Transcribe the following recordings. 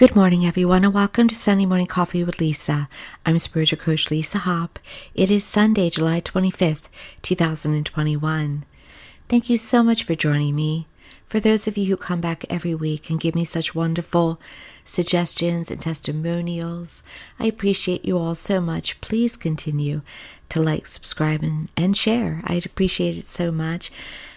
Good morning, everyone, and welcome to Sunday Morning Coffee with Lisa. I'm spiritual coach Lisa Hopp. It is Sunday, July 25th, 2021. Thank you so much for joining me. For those of you who come back every week and give me such wonderful suggestions and testimonials, I appreciate you all so much. Please continue to like, subscribe, and share. I'd appreciate it so much.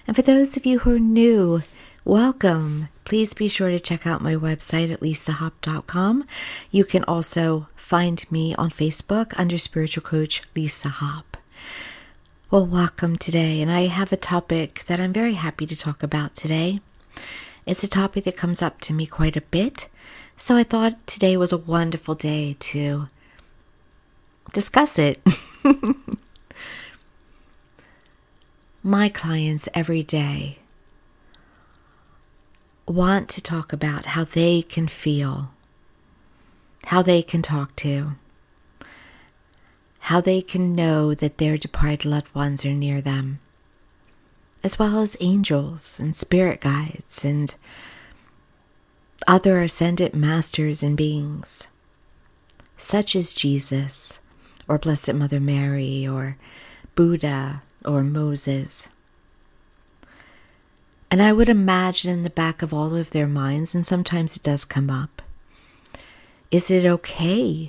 And for those of you who are new, welcome. Please be sure to check out my website at lisahopp.com. You can also find me on Facebook under Spiritual Coach Lisa Hopp. Well, welcome today, and I have a topic that I'm very happy to talk about today. It's a topic that comes up to me quite a bit, so I thought today was a wonderful day to discuss it. My clients every day want to talk about how they can feel, how they can talk to, how they can know that their departed loved ones are near them, as well as angels and spirit guides and other ascended masters and beings, such as Jesus or Blessed Mother Mary or Buddha or Moses. And I would imagine in the back of all of their minds, and sometimes it does come up, is it okay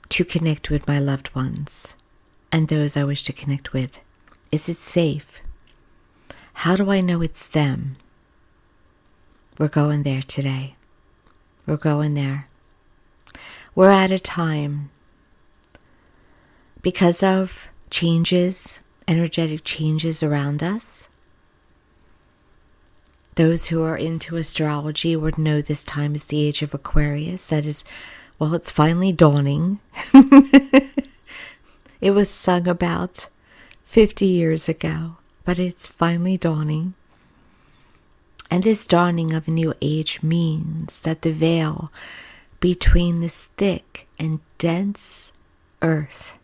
to connect with my loved ones and those I wish to connect with? Is it safe? How do I know it's them? We're going there today. We're going there. We're at a time, because of changes, energetic changes around us. Those who are into astrology would know this time is the age of Aquarius. That is, well, it's finally dawning. It was sung about 50 years ago, but it's finally dawning. And this dawning of a new age means that the veil between this thick and dense earth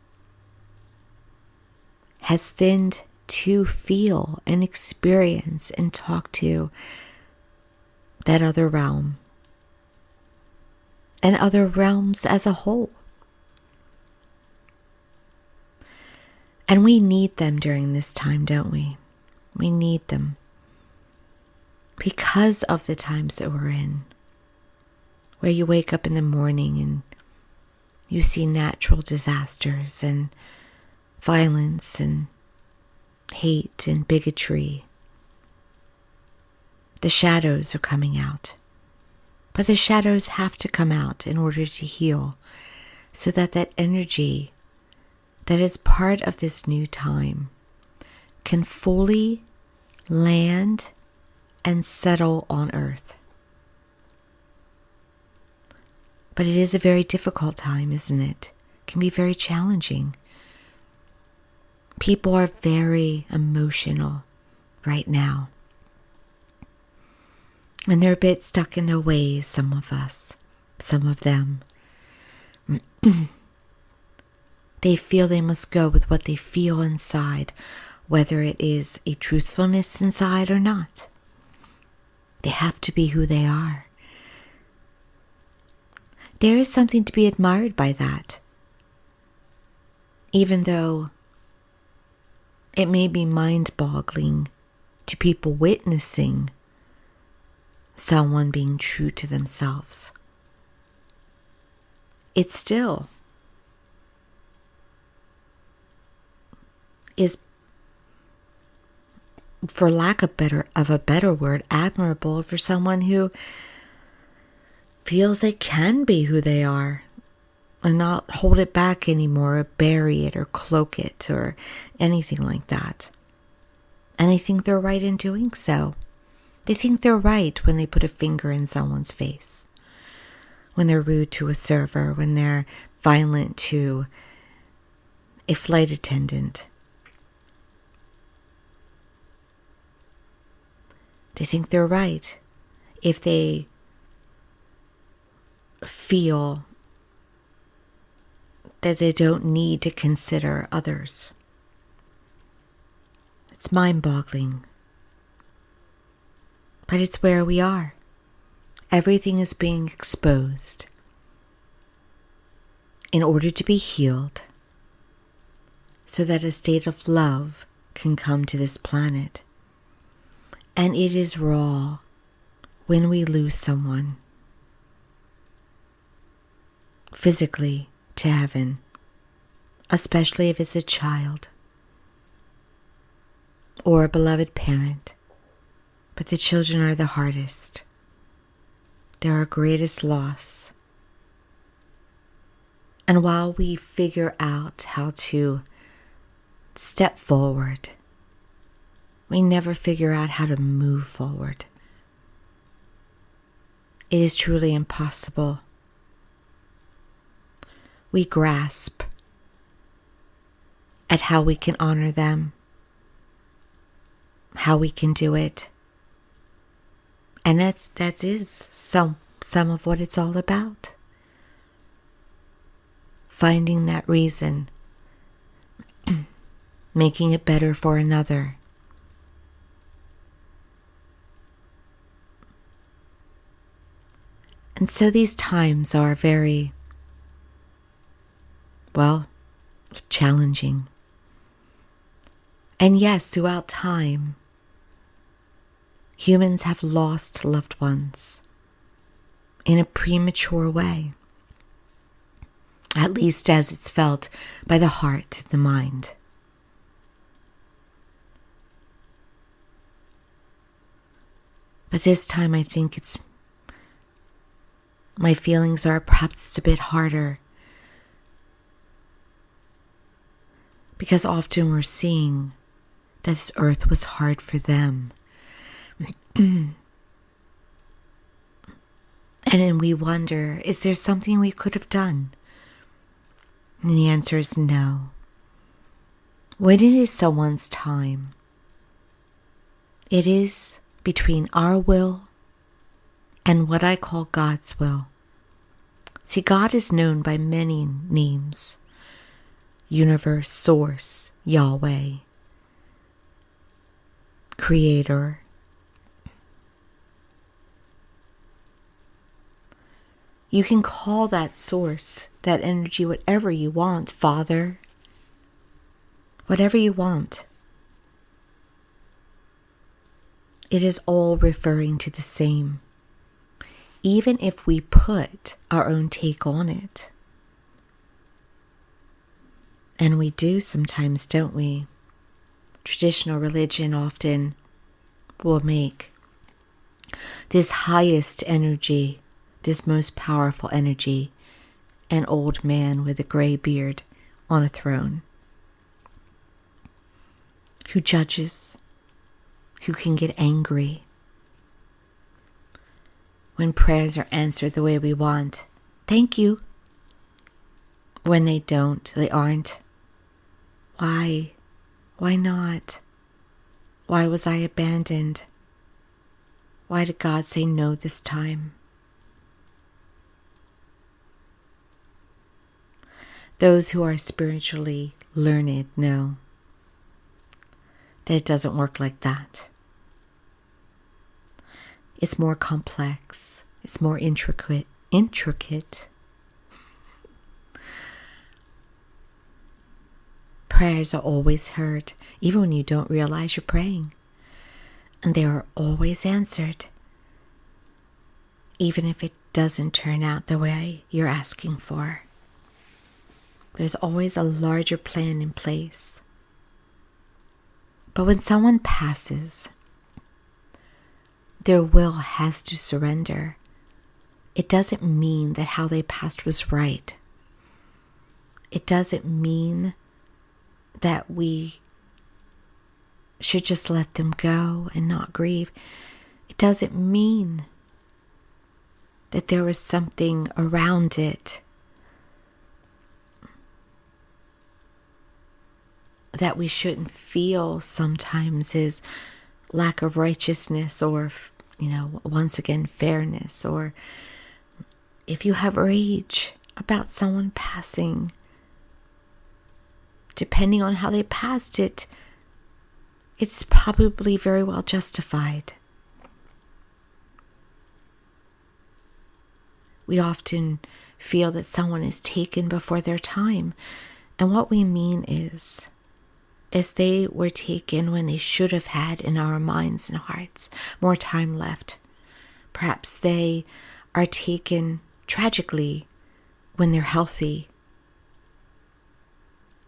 has thinned to feel and experience and talk to that other realm and other realms as a whole. And we need them during this time, don't we? We need them because of the times that we're in, where you wake up in the morning and you see natural disasters and violence and hate and bigotry. The shadows are coming out. But the shadows have to come out in order to heal, so that that energy that is part of this new time can fully land and settle on earth. But it is a very difficult time, isn't it? It can be very challenging. People are very emotional right now. And they're a bit stuck in their ways, some of us, some of them. They feel they must go with what they feel inside, whether it is a truthfulness inside or not. They have to be who they are. There is something to be admired by that, even though it may be mind-boggling to people witnessing someone being true to themselves. It still is, for lack of a better word, admirable for someone who feels they can be who they are and not hold it back anymore, or bury it, or cloak it, or anything like that. And they think they're right in doing so. They think they're right when they put a finger in someone's face, when they're rude to a server, when they're violent to a flight attendant. They think they're right if they feel that they don't need to consider others. It's mind-boggling. But it's where we are. Everything is being exposed in order to be healed, so that a state of love can come to this planet. And it is raw when we lose someone physically to heaven, especially if it's a child or a beloved parent. But the children are the hardest. They're our greatest loss. And while we figure out how to step forward, we never figure out how to move forward. It is truly impossible. We grasp at how we can honor them, how we can do it. And that is some of what it's all about. Finding that reason, making it better for another. And so these times are very, challenging. And yes, throughout time, humans have lost loved ones in a premature way, at least as it's felt by the heart and the mind. But this time I think my feelings are perhaps it's a bit harder, because often we're seeing that this earth was hard for them. And then we wonder, is there something we could have done? And the answer is no. When it is someone's time, it is between our will and what I call God's will. See, God is known by many names: Universe, Source, Yahweh, Creator. You can call that source, that energy, whatever you want, Father, whatever you want. It is all referring to the same, even if we put our own take on it. And we do sometimes, don't we? Traditional religion often will make this highest energy, this most powerful energy, an old man with a gray beard on a throne, who judges, who can get angry when prayers are answered the way we want. Thank you. When they don't, they aren't. Why? Why not? Why was I abandoned? Why did God say no this time? Those who are spiritually learned know that it doesn't work like that. It's more complex. It's more intricate. Prayers are always heard, even when you don't realize you're praying. And they are always answered, even if it doesn't turn out the way you're asking for. There's always a larger plan in place. But when someone passes, their will has to surrender. It doesn't mean that how they passed was right. It doesn't mean that we should just let them go and not grieve. It doesn't mean that there was something around it that we shouldn't feel sometimes is lack of righteousness or, once again, fairness. Or if you have rage about someone passing, depending on how they passed it, it's probably very well justified. we often feel that someone is taken before their time. And what we mean is they were taken when they should have had, in our minds and hearts, more time left. Perhaps they are taken tragically when they're healthy,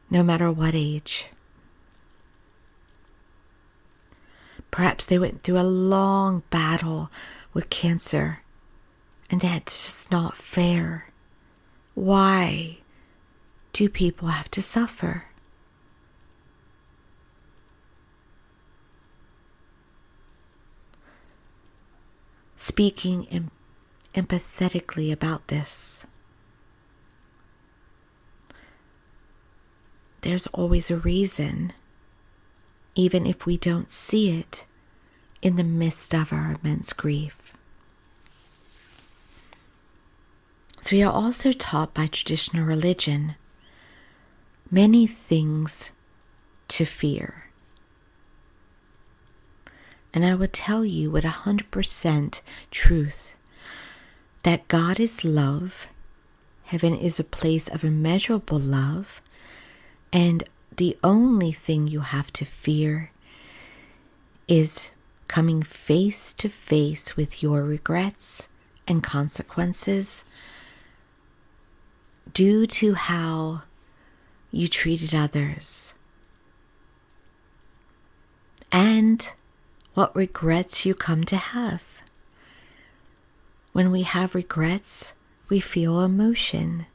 no matter what age. Perhaps they went through a long battle with cancer, and that's just not fair. Why do people have to suffer? Speaking empathetically about this, there's always a reason, even if we don't see it in the midst of our immense grief. So we are also taught by traditional religion many things to fear. And I would tell you with 100% truth that God is love, heaven is a place of immeasurable love, and the only thing you have to fear is coming face to face with your regrets and consequences due to how you treated others and what regrets you come to have. When we have regrets, we feel emotion.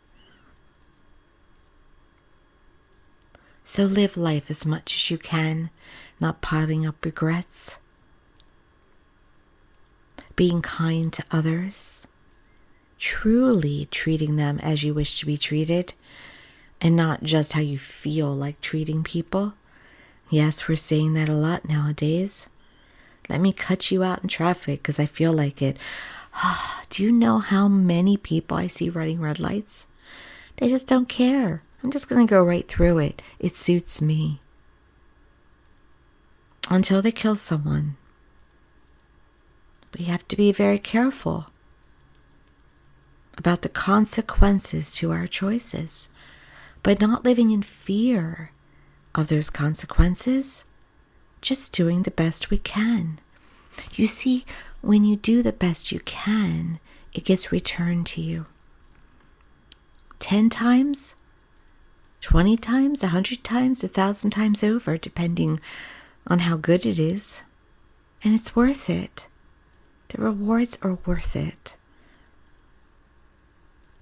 So live life as much as you can, not piling up regrets. Being kind to others, truly treating them as you wish to be treated, and not just how you feel like treating people. Yes, we're saying that a lot nowadays. Let me cut you out in traffic because I feel like it. Do you know how many people I see running red lights? They just don't care. I'm just going to go right through it. It suits me. Until they kill someone. We have to be very careful about the consequences to our choices, but not living in fear of those consequences, just doing the best we can. You see, when you do the best you can, it gets returned to you. 10 times, 20 times, 100 times, 1,000 times over, depending on how good it is. And it's worth it. The rewards are worth it.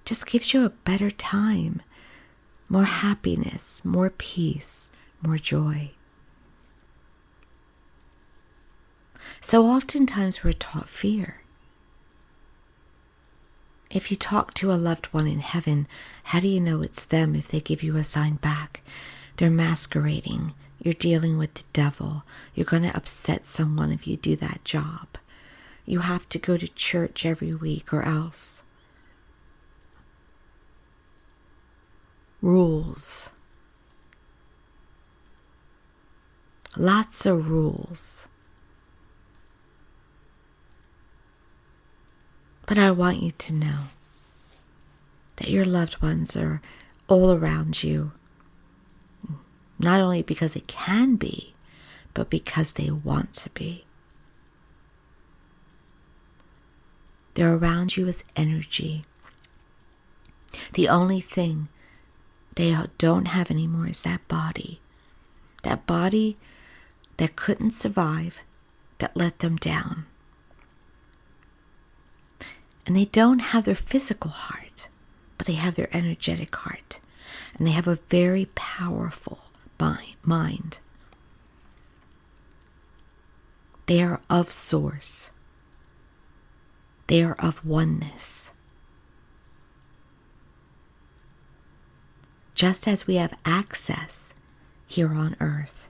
Just gives you a better time, more happiness, more peace, more joy. So oftentimes we're taught fear. If you talk to a loved one in heaven, how do you know it's them if they give you a sign back? They're masquerading. You're dealing with the devil. You're going to upset someone if you do that job. You have to go to church every week or else. Rules. Lots of rules. But I want you to know that your loved ones are all around you, not only because they can be, but because they want to be. They're around you with energy. The only thing they don't have anymore is that body. That body that couldn't survive, that let them down. And they don't have their physical heart, but they have their energetic heart. And they have a very powerful mind. They are of source. They are of oneness. Just as we have access here on earth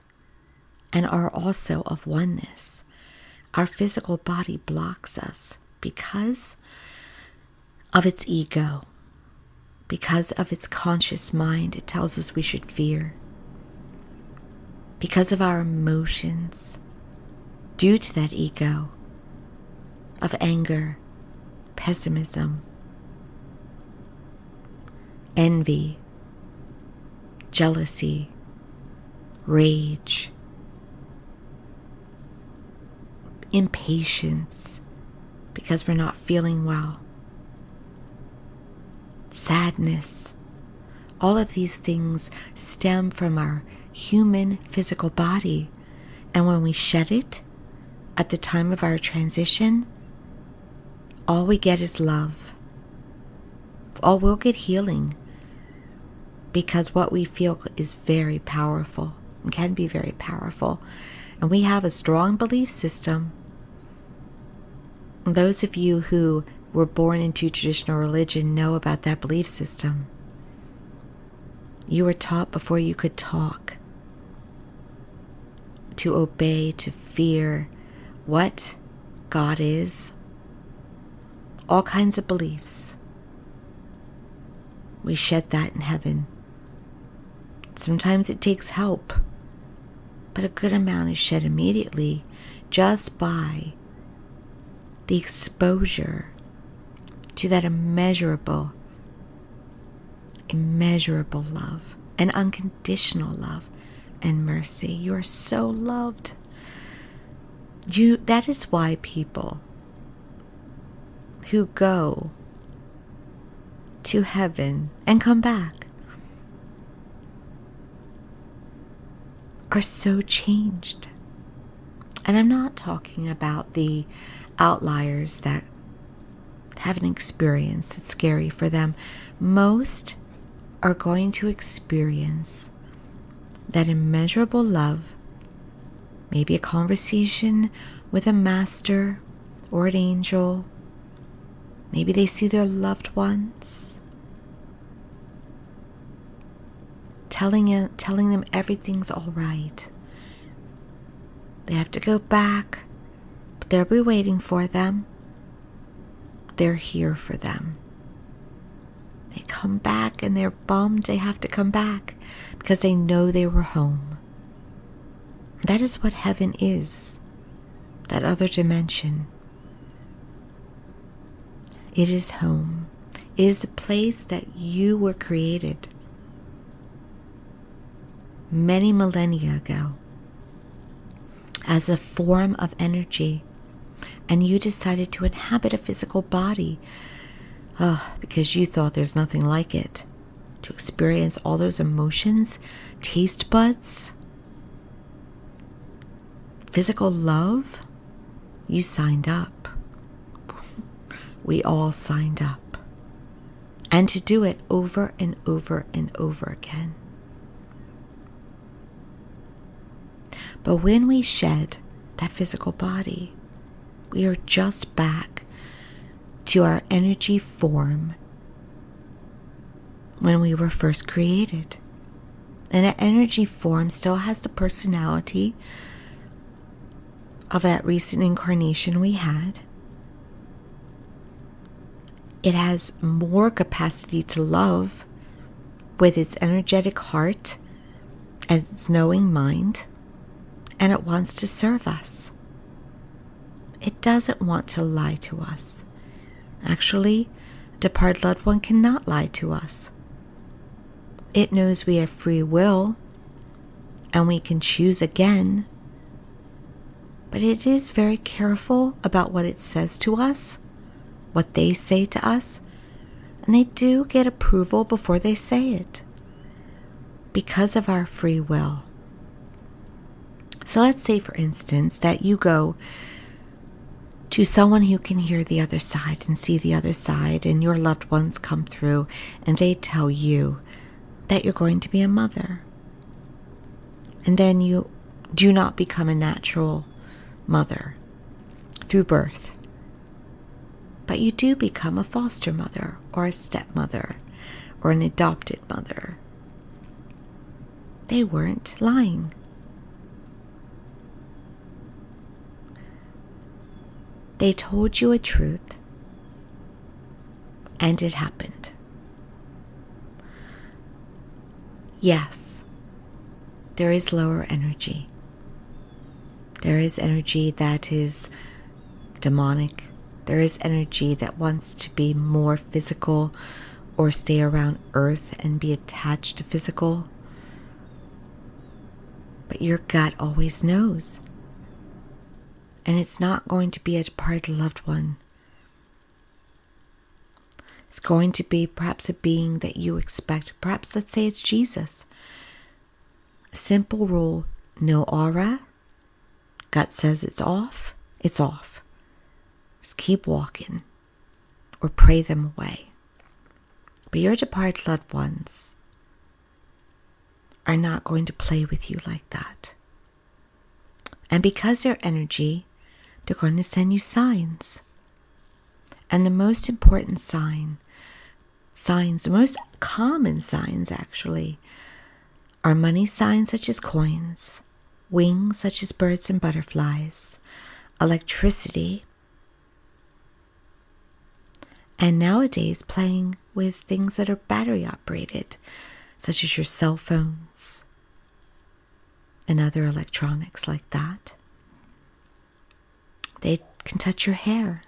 and are also of oneness, our physical body blocks us because of its ego, because of its conscious mind. It tells us we should fear. Because of our emotions, due to that ego of anger, pessimism, envy, jealousy, rage, impatience because we're not feeling well, sadness. All of these things stem from our human physical body. And when we shed it at the time of our transition, all we get is love. All we'll get healing, because what we feel is very powerful and can be very powerful. And we have a strong belief system. And those of you who were born into traditional religion know about that belief system. You were taught before you could talk to obey, to fear what God is. All kinds of beliefs. We shed that in heaven. Sometimes it takes help, but a good amount is shed immediately just by the exposure to that immeasurable love and unconditional love and mercy. You are so loved. That is why people who go to heaven and come back are so changed. And I'm not talking about the outliers that have an experience that's scary for them. Most are going to experience that immeasurable love, maybe a conversation with a master or an angel. Maybe they see their loved ones, telling them everything's all right. They have to go back, but they'll be waiting for them. They're here for them. They come back and they're bummed they have to come back because they know they were home. That is what heaven is, that other dimension. It is home. It is the place that you were created many millennia ago as a form of energy, and you decided to inhabit a physical body because you thought there's nothing like it, to experience all those emotions, taste buds, physical love. You signed up. We all signed up. And to do it over and over and over again. But when we shed that physical body, we are just back to our energy form when we were first created. And that energy form still has the personality of that recent incarnation we had. It has more capacity to love with its energetic heart and its knowing mind, and it wants to serve us. It doesn't want to lie to us. Actually, a departed loved one cannot lie to us. It knows we have free will and we can choose again, but it is very careful about what it says to us, what they say to us, and they do get approval before they say it because of our free will. So let's say, for instance, that you go to someone who can hear the other side and see the other side, and your loved ones come through and they tell you that you're going to be a mother. And then you do not become a natural mother through birth, but you do become a foster mother or a stepmother or an adopted mother. They weren't lying. They told you a truth, and it happened. Yes, there is lower energy. There is energy that is demonic. There is energy that wants to be more physical, or stay around earth and be attached to physical. But your gut always knows. And it's not going to be a departed loved one. It's going to be perhaps a being that you expect. Perhaps, let's say it's Jesus. A simple rule: no aura. Gut says it's off. It's off. Just keep walking or pray them away. But your departed loved ones are not going to play with you like that. And because they're energy, they're going to send you signs. And the most important signs, the most common signs actually, are money signs such as coins, wings such as birds and butterflies, electricity, and nowadays playing with things that are battery operated, such as your cell phones and other electronics like that. They can touch your hair.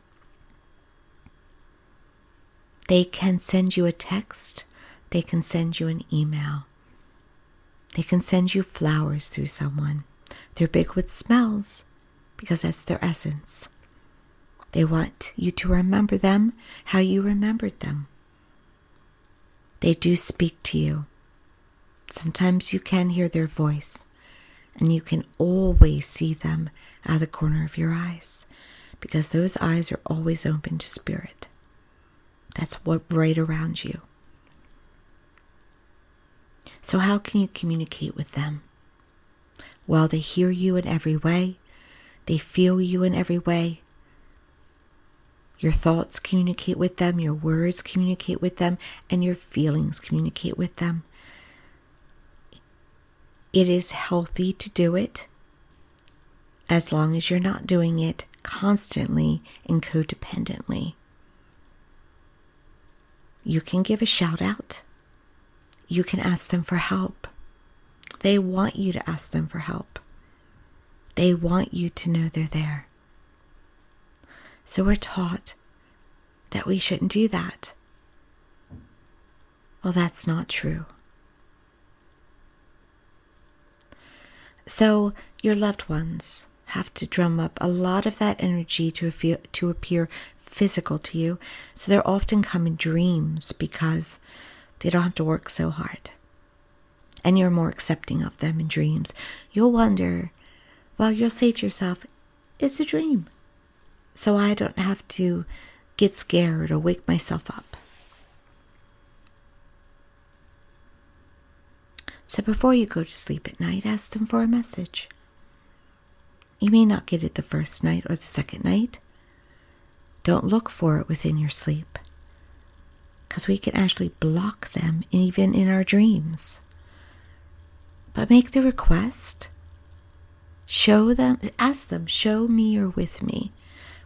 They can send you a text. They can send you an email. They can send you flowers through someone. They're big with smells because that's their essence. They want you to remember them how you remembered them. They do speak to you. Sometimes you can hear their voice, and you can always see them out of the corner of your eyes because those eyes are always open to spirit. That's what right around you. So how can you communicate with them? Well, they hear you in every way. They feel you in every way. Your thoughts communicate with them, your words communicate with them, and your feelings communicate with them. It is healthy to do it as long as you're not doing it constantly and codependently. You can give a shout out. You can ask them for help. They want you to ask them for help. They want you to know they're there. So we're taught that we shouldn't do that. Well, that's not true. So your loved ones have to drum up a lot of that energy to appear physical to you. So they're often come in dreams because they don't have to work so hard. And you're more accepting of them in dreams. You'll wonder, well, you'll say to yourself, it's a dream. So I don't have to get scared or wake myself up. So before you go to sleep at night, ask them for a message. You may not get it the first night or the second night. Don't look for it within your sleep, because we can actually block them even in our dreams. But make the request. Show them, ask them, show me you're with me,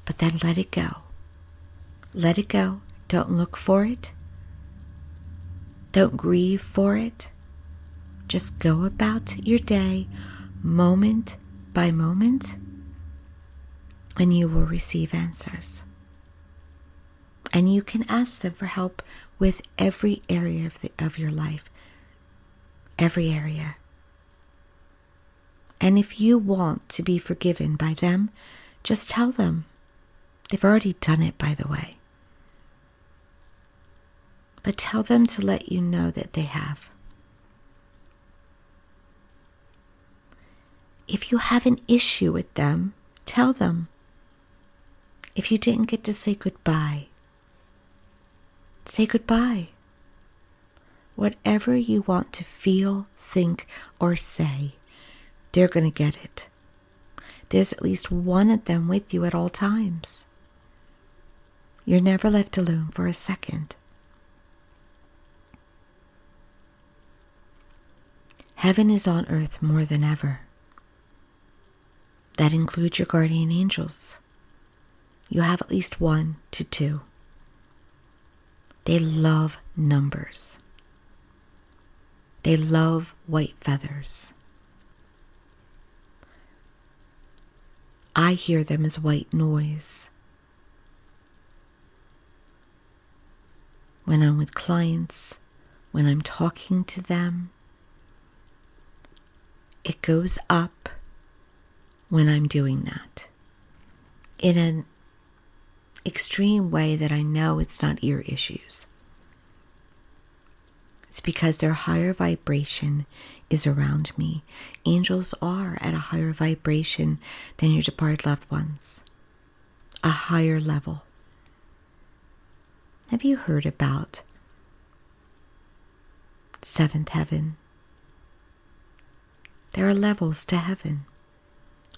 but then let it go. Let it go. Don't look for it. Don't grieve for it. Just go about your day moment by moment, and you will receive answers. And you can ask them for help with every area of your life. Every area. And if you want to be forgiven by them, just tell them. They've already done it, by the way. But tell them to let you know that they have. If you have an issue with them, tell them. If you didn't get to say goodbye, say goodbye. Whatever you want to feel, think, or say, they're going to get it. There's at least one of them with you at all times. You're never left alone for a second. Heaven is on earth more than ever. That includes your guardian angels. You have at least 1 to 2. They love numbers. They love white feathers. I hear them as white noise. when I'm with clients, when I'm talking to them. It goes up when I'm doing that in an extreme way that I know it's not ear issues. It's because their higher vibration is around me. Angels are at a higher vibration than your departed loved ones, a higher level. Have you heard about seventh heaven? There are levels to heaven.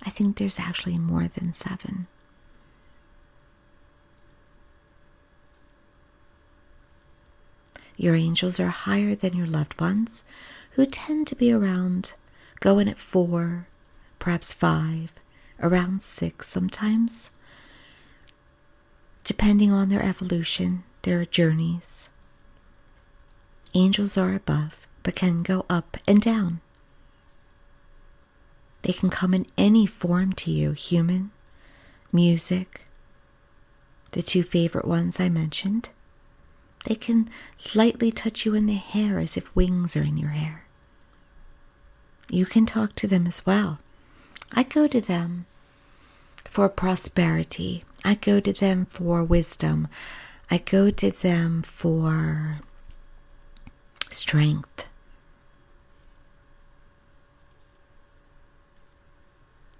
I think there's actually more than 7. Your angels are higher than your loved ones, who tend to be around, going at 4, perhaps 5, around 6 sometimes, depending on their evolution, their journeys. Angels are above, but can go up and down. They can come in any form to you, human, music, the 2 favorite ones I mentioned. They can lightly touch you in the hair as if wings are in your hair. You can talk to them as well. I go to them for prosperity. I go to them for wisdom. I go to them for strength.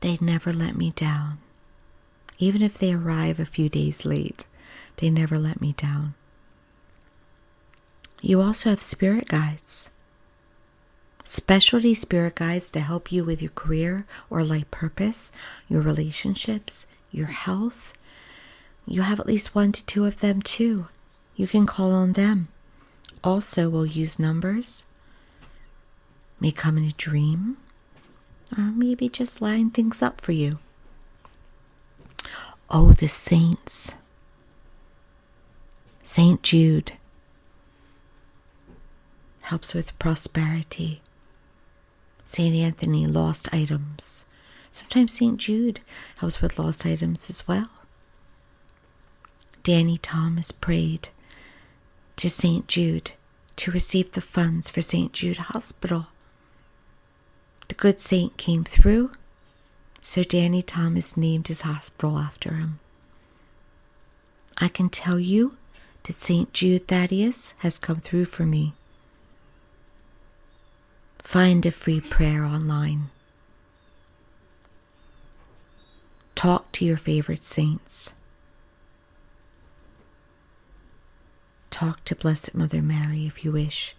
They never let me down. Even if they arrive a few days late, they never let me down. You also have spirit guides, specialty spirit guides to help you with your career or life purpose, your relationships, your health. You have at least 1 to 2 of them too. You can call on them. Also, we'll use numbers, may come in a dream, or maybe just line things up for you. Oh, the saints. St. Jude helps with prosperity. St. Anthony, lost items. Sometimes St. Jude helps with lost items as well. Danny Thomas prayed to St. Jude to receive the funds for St. Jude Hospital. The good saint came through, so Danny Thomas named his hospital after him. I can tell you that St. Jude Thaddeus has come through for me. Find a free prayer online. Talk to your favorite saints. Talk to Blessed Mother Mary if you wish.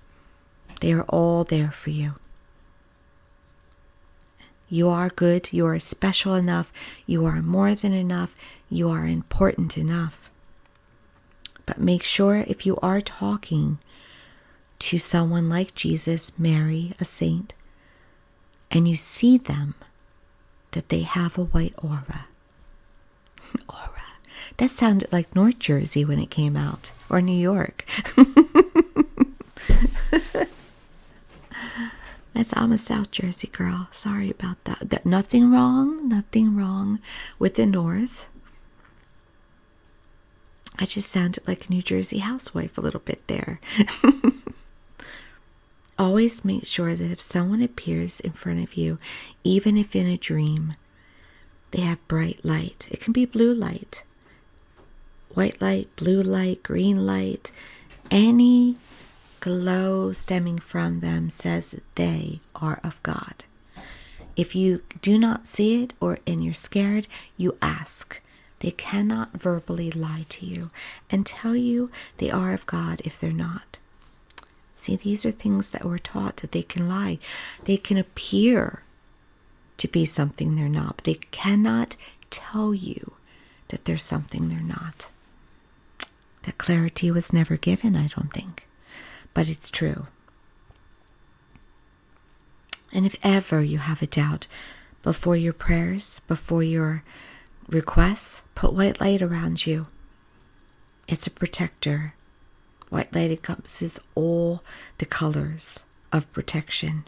They are all there for you. You are good. You are special enough. You are more than enough. You are important enough. But make sure if you are talking to someone like Jesus, Mary, a saint, and you see them, that they have a white aura. Aura. That sounded like North Jersey when it came out, or New York. I'm a South Jersey girl. Sorry about that. Nothing wrong with the North. I just sounded like a New Jersey housewife a little bit there. Always make sure that if someone appears in front of you, even if in a dream, they have bright light. It can be blue light, white light, blue light, green light. Any glow stemming from them says that they are of God. If you do not see it and you're scared, you ask. They cannot verbally lie to you and tell you they are of God if they're not. See, these are things that we're taught, that they can lie. They can appear to be something they're not, but they cannot tell you that there's something they're not. That clarity was never given, I don't think, but it's true. And if ever you have a doubt, before your prayers, before your requests, put white light around you. It's a protector. White light encompasses all the colors of protection.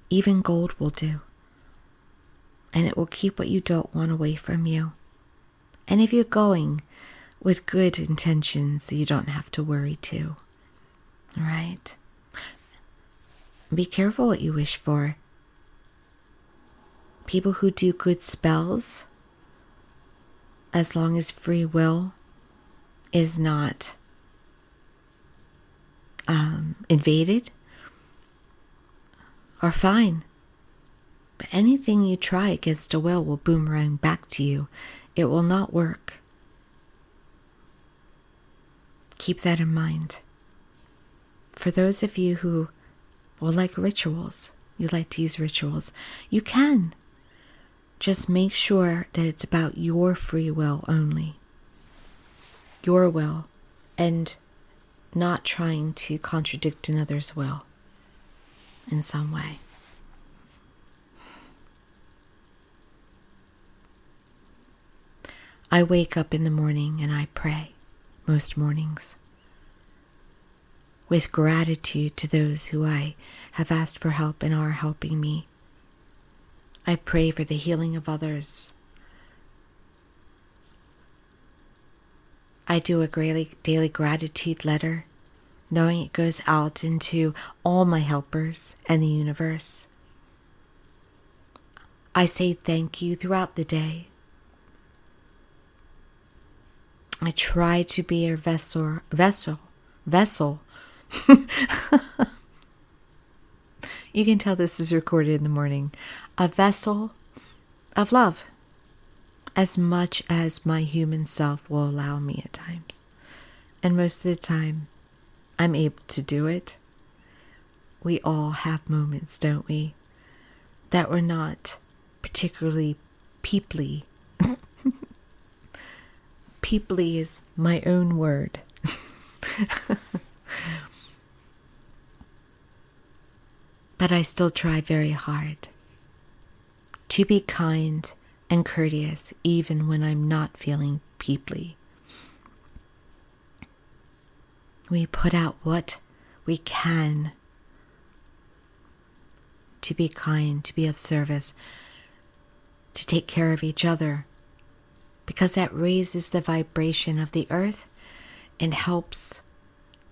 Even gold will do. And it will keep what you don't want away from you. And if you're going with good intentions, you don't have to worry too. All right? Be careful what you wish for. People who do good spells, as long as free will is not invaded, are fine. But anything you try against a will boomerang back to you. It will not work. Keep that in mind. For those of you who like rituals, you like to use rituals, you can. Just make sure that it's about your free will only. Your will, and not trying to contradict another's will in some way. I wake up in the morning and I pray, most mornings, with gratitude to those who I have asked for help and are helping me. I pray for the healing of others. I do a daily gratitude letter, knowing it goes out into all my helpers and the universe. I say thank you throughout the day. I try to be a vessel. You can tell this is recorded in the morning. A vessel of love, as much as my human self will allow me at times. And most of the time, I'm able to do it. We all have moments, don't we, that we're not particularly peeply. Peeply is my own word. But I still try very hard to be kind and courteous even when I'm not feeling peeply. We put out what we can to be kind, to be of service, to take care of each other, because that raises the vibration of the earth and helps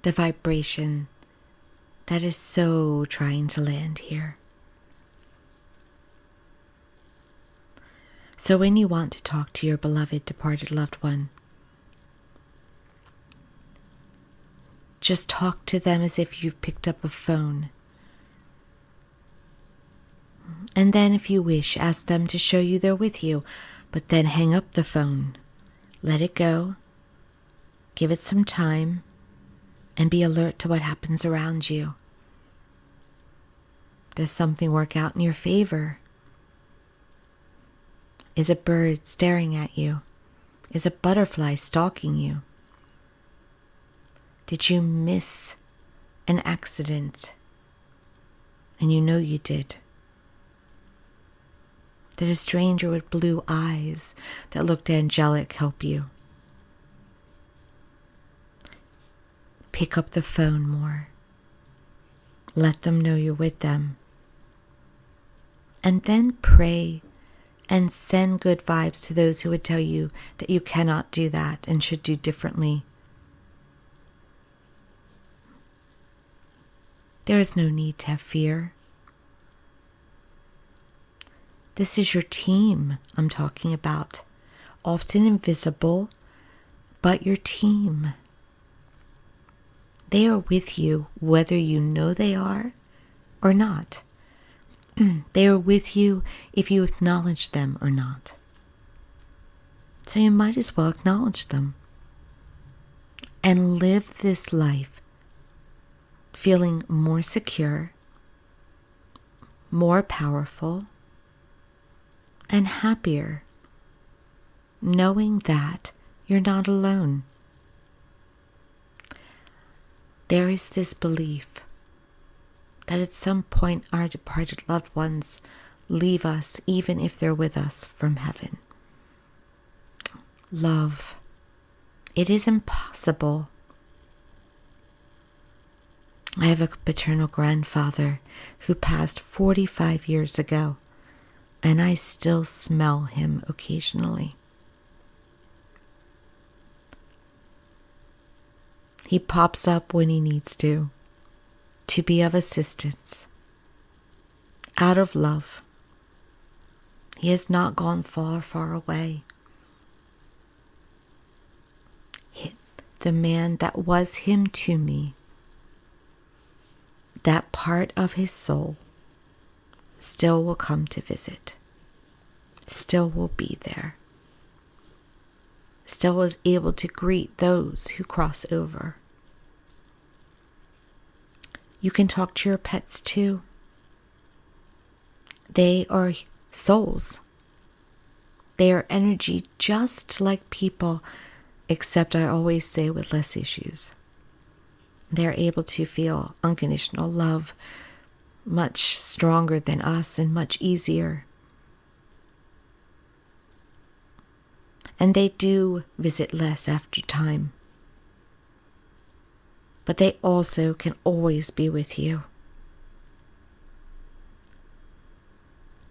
the vibration that is so trying to land here. So when you want to talk to your beloved departed loved one, just talk to them as if you've picked up a phone. And then if you wish, ask them to show you they're with you, but then hang up the phone. Let it go. Give it some time. And be alert to what happens around you. Does something work out in your favor? Is a bird staring at you? Is a butterfly stalking you? Did you miss an accident? And you know you did. Did a stranger with blue eyes that looked angelic help you? Pick up the phone more. Let them know you're with them. And then pray and send good vibes to those who would tell you that you cannot do that and should do differently. There is no need to have fear. This is your team I'm talking about. Often invisible, but your team. They are with you whether you know they are or not. They are with you if you acknowledge them or not. So you might as well acknowledge them and live this life feeling more secure, more powerful, and happier, knowing that you're not alone. There is this belief that at some point our departed loved ones leave us, even if they're with us from heaven. Love. It is impossible. I have a paternal grandfather who passed 45 years ago, and I still smell him occasionally. He pops up when he needs to be of assistance, out of love. He has not gone far, far away. The man that was him to me, that part of his soul, still will come to visit, still will be there, still is able to greet those who cross over. You can talk to your pets too. They are souls. They are energy just like people, except I always say with less issues. They're able to feel unconditional love much stronger than us and much easier. And they do visit less after time. But they also can always be with you.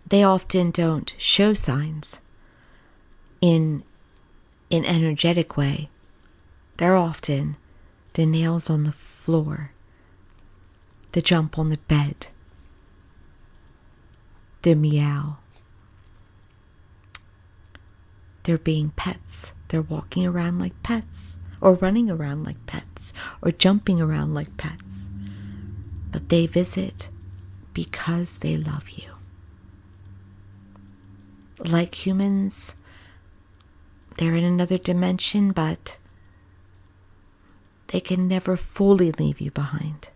They often don't show signs in an energetic way. They're often the nails on the floor, the jump on the bed, the meow. They're being pets. They're walking around like pets, or running around like pets, or jumping around like pets. But they visit because they love you. Like humans, they're in another dimension, but they can never fully leave you behind.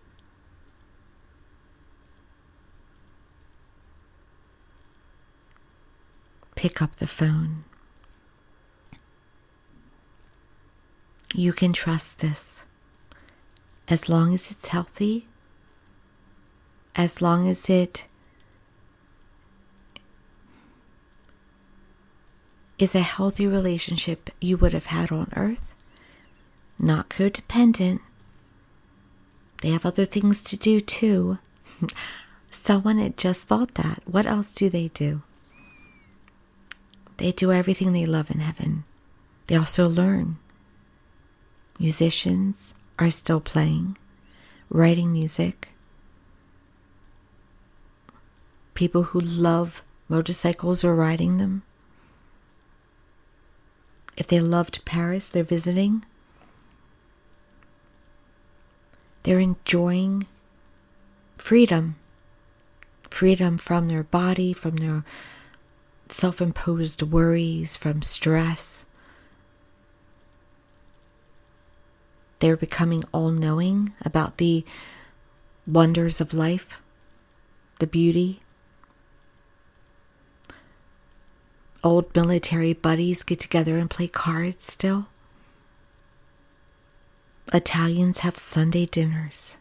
Pick up the phone. You can trust this. As long as it's healthy, as long as it is a healthy relationship you would have had on earth, not codependent. They have other things to do too. Someone had just thought that. What else do? They do everything they love in heaven. They also learn. Musicians are still playing, writing music. People who love motorcycles are riding them. If they loved Paris, they're visiting. They're enjoying freedom. Freedom from their body, from their self-imposed worries, from stress. They're becoming all-knowing about the wonders of life, the beauty. Old military buddies get together and play cards still. Italians have Sunday dinners.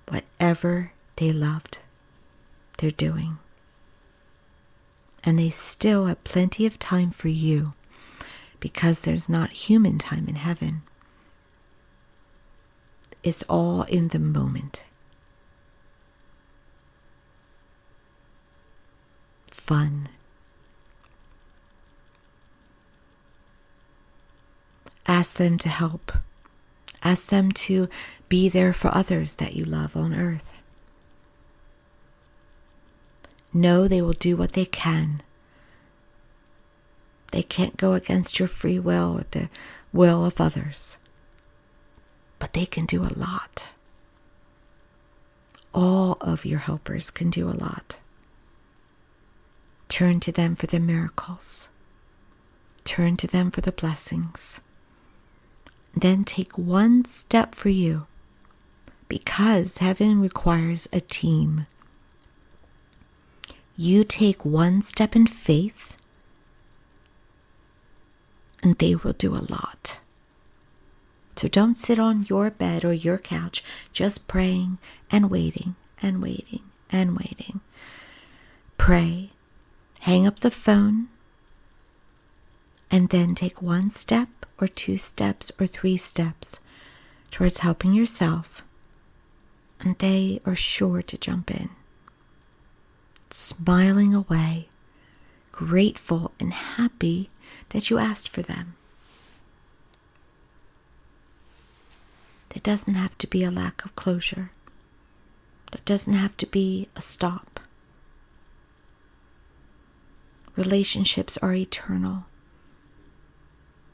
Whatever they loved, they're doing. And they still have plenty of time for you, because there's not human time in heaven. It's all in the moment. Fun. Ask them to help. Ask them to be there for others that you love on earth. Know they will do what they can. They can't go against your free will or the will of others. But they can do a lot. All of your helpers can do a lot. Turn to them for the miracles. Turn to them for the blessings. Then take one step for you, because heaven requires a team. You take one step in faith, and they will do a lot. So don't sit on your bed or your couch just praying and waiting and waiting and waiting. Pray, hang up the phone, and then take one step or 2 steps or 3 steps towards helping yourself, and they are sure to jump in. Smiling away, grateful and happy that you asked for them. There doesn't have to be a lack of closure. There doesn't have to be a stop. Relationships are eternal.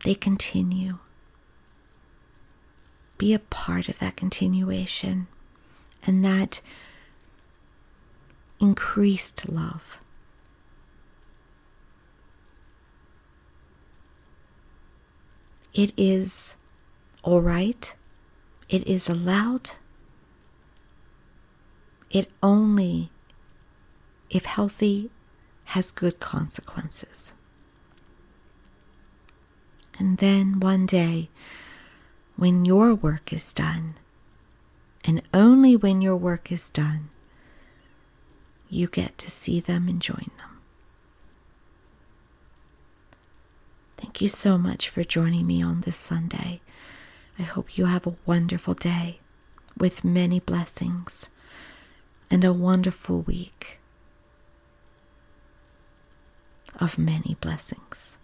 They continue. Be a part of that continuation and that increased love. It is all right. It is allowed. It only, if healthy, has good consequences. And then one day, when your work is done, and only when your work is done, you get to see them and join them. Thank you so much for joining me on this Sunday. I hope you have a wonderful day with many blessings and a wonderful week of many blessings.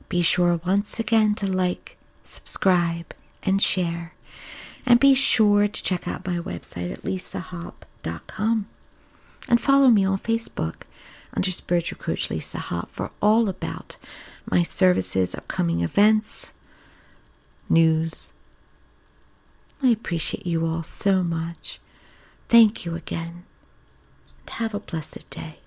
Be sure once again to like, subscribe, and share. And be sure to check out my website at lisahop.com. And follow me on Facebook under Spiritual Coach Lisa Hop for all about my services, upcoming events, news. I appreciate you all so much. Thank you again. And have a blessed day.